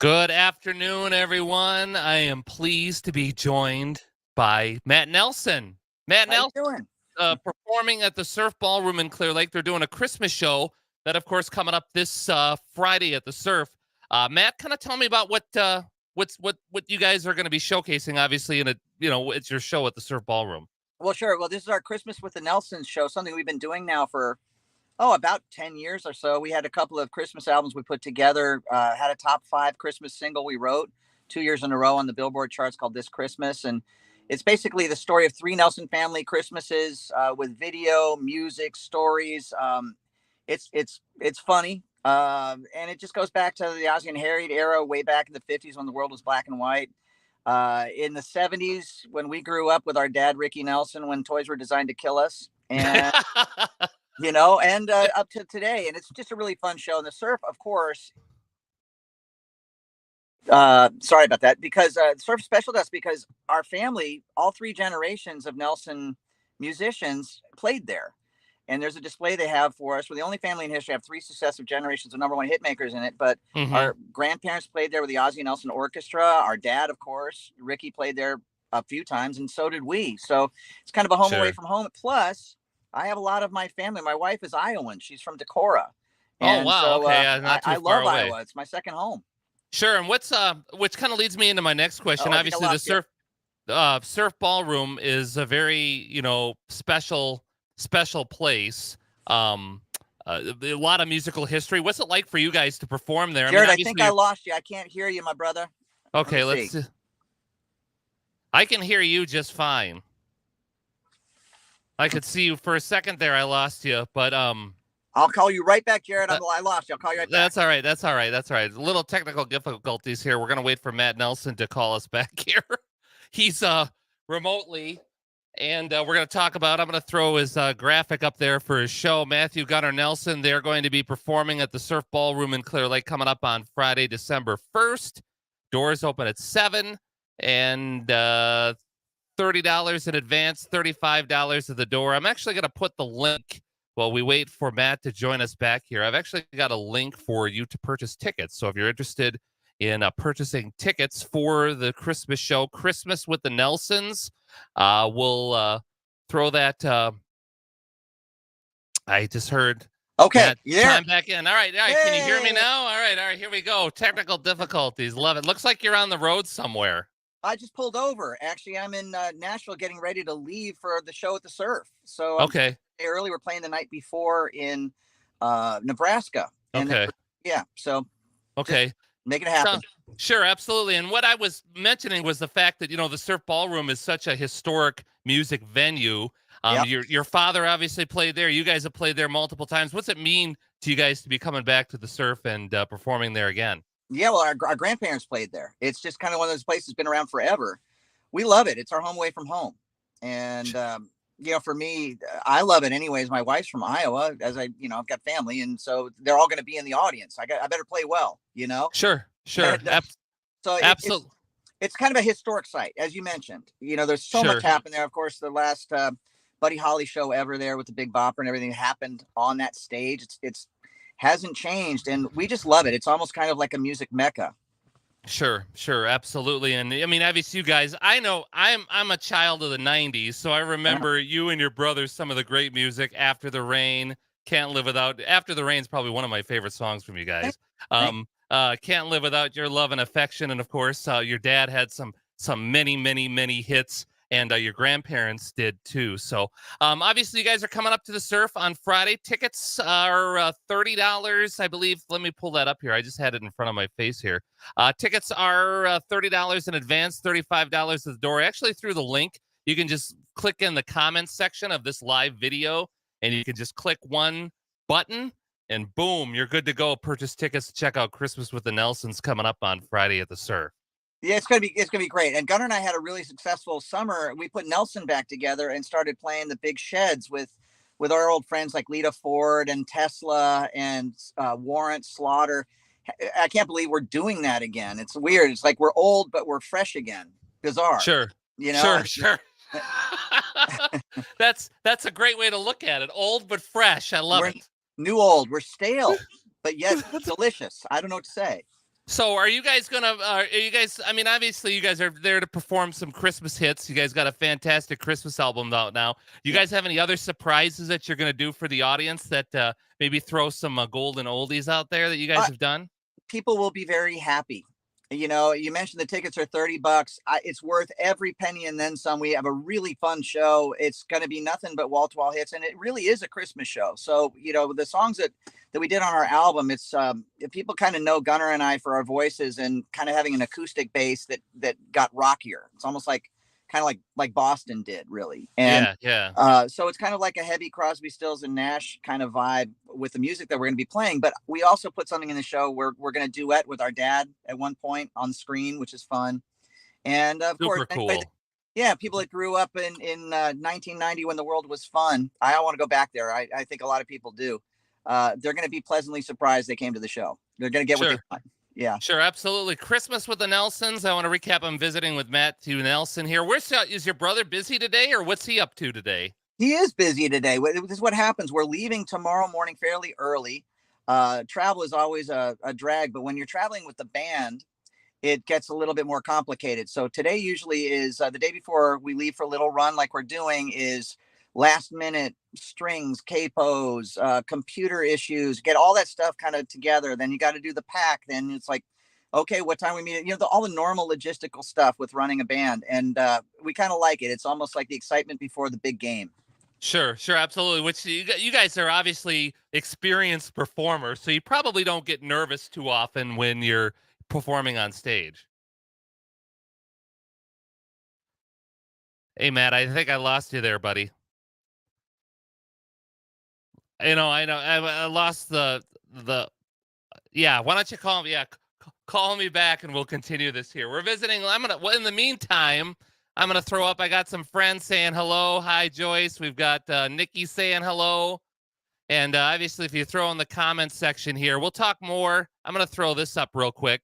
Good afternoon, everyone. I am pleased to be joined by Matt Nelson. Matt How you Nelson, doing? performing at the Surf Ballroom in Clear Lake. They're doing a Christmas show that, of course, coming up this Friday at the Surf. Matt, kind of tell me about what you guys are going to be showcasing. Obviously, it's your show at the Surf Ballroom. Well, sure. Well, this is our Christmas with the Nelsons show, something we've been doing now for about 10 years or so. We had a couple of Christmas albums we put together, had a top 5 Christmas single we wrote 2 years in a row on the Billboard charts called This Christmas. And it's basically the story of 3 Nelson family Christmases, with video, music, stories. It's funny. And it just goes back to the Ozzie and Harriet era, way back in the 50s when the world was black and white. In the 70s, when we grew up with our dad, Ricky Nelson, when toys were designed to kill us. And up to today. And it's just a really fun show. And the Surf, of course, sorry about that, because Surf special to us because our family, all 3 generations of Nelson musicians played there. And there's a display they have for us. We're the only family in history to have 3 successive generations of #1 hit makers in it. But our grandparents played there with the Ozzie Nelson Orchestra. Our dad, of course, Ricky, played there a few times, and so did we. So it's kind of a home away from home. Plus, I have a lot of my family. My wife is Iowan. She's from Decorah. Oh, And wow. so Okay. Not too I far love away. Iowa. It's my second home. Sure. And which kind of leads me into my next question. Oh, Obviously, the Surf Ballroom is a very, special place. A lot of musical history. What's it like for you guys to perform there? Jared, I think I lost you. I can't hear you, my brother. Okay, let's see. I can hear you just fine. I could see you for a second there. I lost you, but I'll call you right back, Jared. I lost you. I'll call you right back. That's all right. That's all right. That's all right. A little technical difficulties here. We're gonna wait for Matt Nelson to call us back here. He's remotely, and we're gonna talk about. I'm gonna throw his graphic up there for his show. Matthew Gunnar Nelson. They're going to be performing at the Surf Ballroom in Clear Lake coming up on Friday, December 1st. Doors open at 7, and $30 in advance, $35 at the door. I'm actually gonna put the link. Well, we wait for Matt to join us back here. I've actually got a link for you to purchase tickets. So if you're interested in purchasing tickets for the Christmas show, Christmas with the Nelsons, we'll throw that. I just heard. Okay, yeah. Chime back in. All right. Hey. Can you hear me now? All right. Here we go. Technical difficulties. Love it. Looks like you're on the road somewhere. I just pulled over. Actually, I'm in Nashville getting ready to leave for the show at the Surf. So okay. Early, we're playing the night before in Nebraska. And okay. So okay. Make it happen. Sure, absolutely. And what I was mentioning was the fact that, the Surf Ballroom is such a historic music venue. Your father obviously played there. You guys have played there multiple times. What's it mean to you guys to be coming back to the Surf and performing there again? Yeah, well, our grandparents played there. It's just kind of one of those places that's been around forever. We love it. It's our home away from home. And, for me, I love it anyways. My wife's from Iowa, as I've got family. And so they're all going to be in the audience. I better play well, Sure. And, so absolutely. It's kind of a historic site, as you mentioned. There's so much happened there. Of course, the last Buddy Holly show ever there with the Big Bopper and everything happened on that stage. It's hasn't changed, and we just love it. It's almost kind of like a music mecca. Sure, absolutely. And I mean, obviously, you guys, I know I'm a child of the 90s, so I remember you and your brothers, some of the great music. After the Rain, Can't Live Without. After the Rain is probably one of my favorite songs from you guys. Can't Live Without Your Love and Affection, and of course, your dad had some many hits. And your grandparents did too. So obviously, you guys are coming up to the Surf on Friday. Tickets are $30, I believe. Let me pull that up here. I just had it in front of my face here. Tickets are $30 in advance, $35 at the door. Actually, through the link, you can just click in the comments section of this live video, and you can just click one button, and boom, you're good to go. Purchase tickets to check out Christmas with the Nelsons coming up on Friday at the Surf. Yeah, it's gonna be great. And Gunnar and I had a really successful summer. We put Nelson back together and started playing the big sheds with our old friends like Lita Ford and Tesla and Warrant Slaughter. I can't believe we're doing that again. It's weird. It's like we're old, but we're fresh again. Bizarre. Sure. Sure. That's a great way to look at it. Old but fresh. I love it. New old. We're stale, but yet delicious. I don't know what to say. So are you guys gonna? Are you guys? I mean, obviously, you guys are there to perform some Christmas hits. You guys got a fantastic Christmas album out now. You Yeah. guys have any other surprises that you're gonna do for the audience that maybe throw some golden oldies out there that you guys Uh, have done? People will be very happy. You know, you mentioned the tickets are $30. It's worth every penny and then some. We have a really fun show. It's going to be nothing but wall to wall hits, and it really is a Christmas show. So, you know, the songs that we did on our album, it's if people kind of know Gunnar and I for our voices and kind of having an acoustic bass that got rockier. It's almost like kind of like Boston did, really. And Yeah, yeah. so it's kind of like a heavy Crosby, Stills, and Nash kind of vibe with the music that we're going to be playing. But we also put something in the show where we're going to duet with our dad at one point on screen, which is fun. And of course, Super cool. yeah, people that grew up in 1990 when the world was fun. I don't want to go back there. I think a lot of people do. They're going to be pleasantly surprised they came to the show. They're going to get what they Sure. want. Yeah. Sure, absolutely. Christmas with the Nelsons. I want to recap. I'm visiting with Matthew Nelson here. Is your brother busy today, or what's he up to today? He is busy today. This is what happens. We're leaving tomorrow morning fairly early. Travel is always a drag, but when you're traveling with the band, it gets a little bit more complicated. So today usually is the day before we leave for a little run, like we're doing, is last minute strings, capos, computer issues, get all that stuff kind of together. Then you got to do the pack. Then it's like, okay, what time we meet? You know, all the normal logistical stuff with running a band, and we kind of like it. It's almost like the excitement before the big game. Sure, sure, absolutely. Which you guys are obviously experienced performers, so you probably don't get nervous too often when you're performing on stage. Hey, Matt, I think I lost you there, buddy. I know. I lost the. Yeah, why don't you call me? Yeah, call me back, and we'll continue this here. We're visiting. Well, in the meantime, I'm gonna throw up. I got some friends saying hello. Hi, Joyce. We've got Nikki saying hello. And obviously, if you throw in the comments section here, we'll talk more. I'm going to throw this up real quick.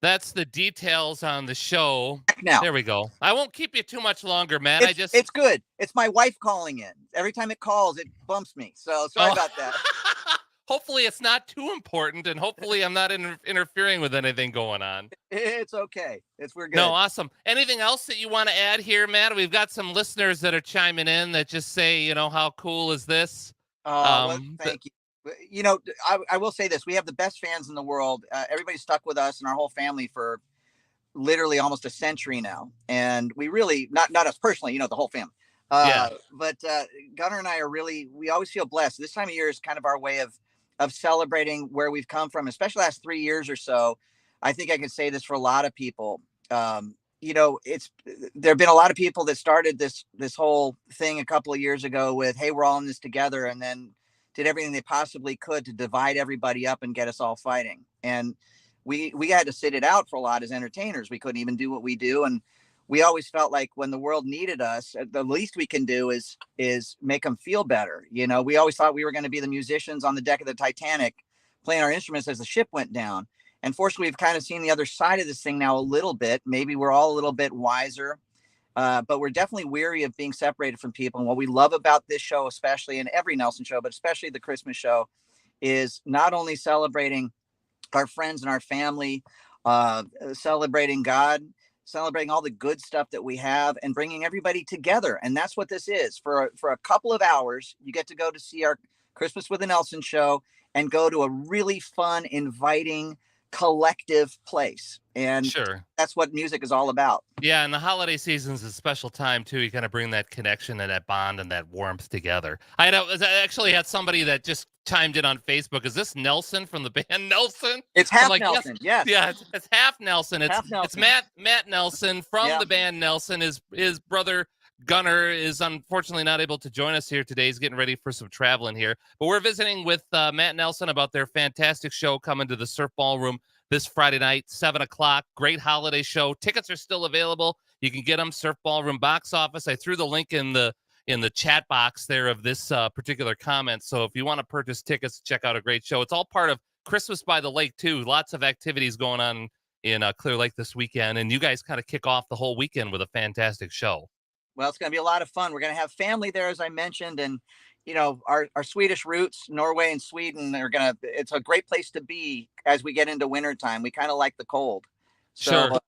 That's the details on the show. Now, There we go. I won't keep you too much longer, man. it's good. It's my wife calling in. Every time it calls, it bumps me. So sorry about that. Hopefully, it's not too important, and hopefully, I'm not interfering with anything going on. It's okay. We're good. No, awesome. Anything else that you want to add here, Matt? We've got some listeners that are chiming in that just say, how cool is this? Well, thank you. You know, I will say this: we have the best fans in the world. Everybody's stuck with us and our whole family for literally almost a century now, and we really not us personally. You know, the whole family. Yeah. But Gunnar and I are we always feel blessed. This time of year is kind of our way of celebrating where we've come from, especially the last 3 years or so. I think I can say this for a lot of people. You know, there have been a lot of people that started this whole thing a couple of years ago with, hey, we're all in this together, and then did everything they possibly could to divide everybody up and get us all fighting. And we had to sit it out for a lot as entertainers. We couldn't even do what we do, and we always felt like when the world needed us, the least we can do is make them feel better. You know, we always thought we were going to be the musicians on the deck of the Titanic playing our instruments as the ship went down. And fortunately, we've kind of seen the other side of this thing now a little bit. Maybe we're all a little bit wiser, but we're definitely weary of being separated from people. And what we love about this show, especially in every Nelson show, but especially the Christmas show, is not only celebrating our friends and our family, celebrating God, celebrating all the good stuff that we have, and bringing everybody together. And that's what this is. For a couple of hours, you get to go to see our Christmas with the Nelson show and go to a really fun, inviting, collective place. And Sure. that's what music is all about. Yeah, and the holiday season's a special time too. You kind of bring that connection and that bond and that warmth together. I actually had somebody that just chimed in on Facebook. Is this Nelson from the band Nelson? It's half Nelson. Yes. Yeah, it's half Nelson. Half Nelson. It's Matt Nelson from the band Nelson. His brother Gunnar is unfortunately not able to join us here today. He's getting ready for some traveling here. But we're visiting with Matt Nelson about their fantastic show coming to the Surf Ballroom this Friday night, 7 o'clock. Great holiday show. Tickets are still available. You can get them, Surf Ballroom box office. I threw the link in the chat box there of this particular comment. So if you want to purchase tickets, check out a great show. It's all part of Christmas by the Lake, too. Lots of activities going on in Clear Lake this weekend. And you guys kind of kick off the whole weekend with a fantastic show. Well, it's going to be a lot of fun. We're going to have family there, as I mentioned, and our Swedish roots, Norway and Sweden, are gonna. It's a great place to be as we get into wintertime. We kind of like the cold, so Sure.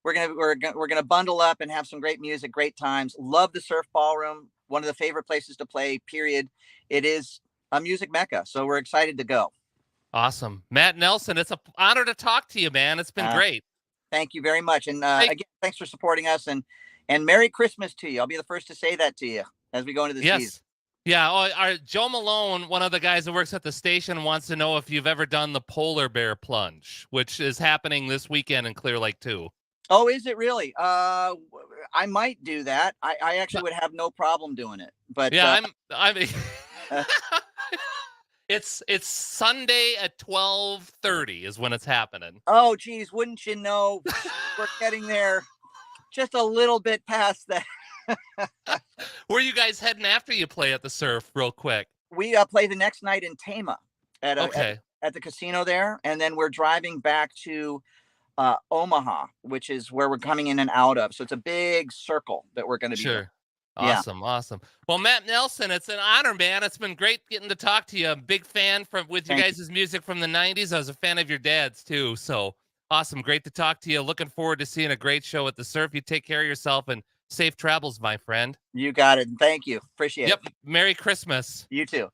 we're gonna bundle up and have some great music, great times. Love the Surf Ballroom. One of the favorite places to play. Period. It is a music mecca, so we're excited to go. Awesome. Matt Nelson, it's an honor to talk to you, man. It's been great. Thank you very much, and Hey, again, thanks for supporting us, and Merry Christmas to you. I'll be the first to say that to you as we go into the season. yes. Yeah. Oh, Joe Malone, one of the guys that works at the station, wants to know if you've ever done the polar bear plunge, which is happening this weekend in Clear Lake too. Oh, is it really? I might do that. I actually would have no problem doing it. But Yeah, I'm uh, it's Sunday at 12:30 is when it's happening. oh, geez, wouldn't you know? We're getting there just a little bit past that. Where are you guys heading after you play at the surf, real quick? We play the next night in Tama Okay. at the casino there, and then we're driving back to Omaha, which is where we're coming in and out of. So it's a big circle that we're going to be in. Sure. Yeah. Awesome. Awesome. Well, Matt Nelson, it's an honor, man. It's been great getting to talk to you. I'm a big fan with you Thank guys' music from the 90s. I was a fan of your dad's too. So awesome. Great to talk to you. Looking forward to seeing a great show at the surf. You take care of yourself and safe travels, my friend. You got it. Thank you. Appreciate Yep. it. Merry Christmas. You too.